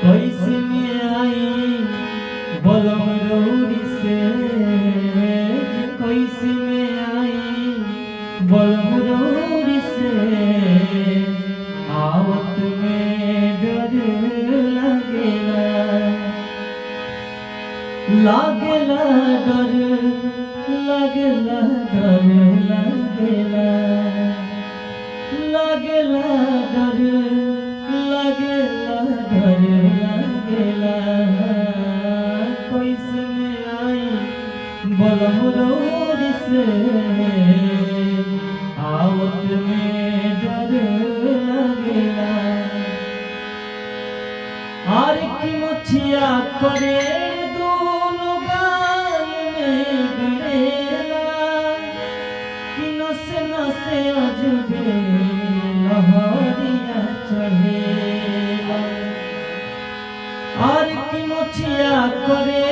कैसे में आई बलम रौरी से, कैसे में आई बलम रौरी से, आवत में डर लागेला, लागेला डर, लागेला डर, लागेला, लागेला डर, लागेला डर, लागेला। कैसे में आई बलम रौरी से, आवत में डर लागेला। आर की मछिया करे दोनों गाल में गड़ेला, कि नसे नसे अजबे लहरिया चढ़ेला। आर की मछिया करे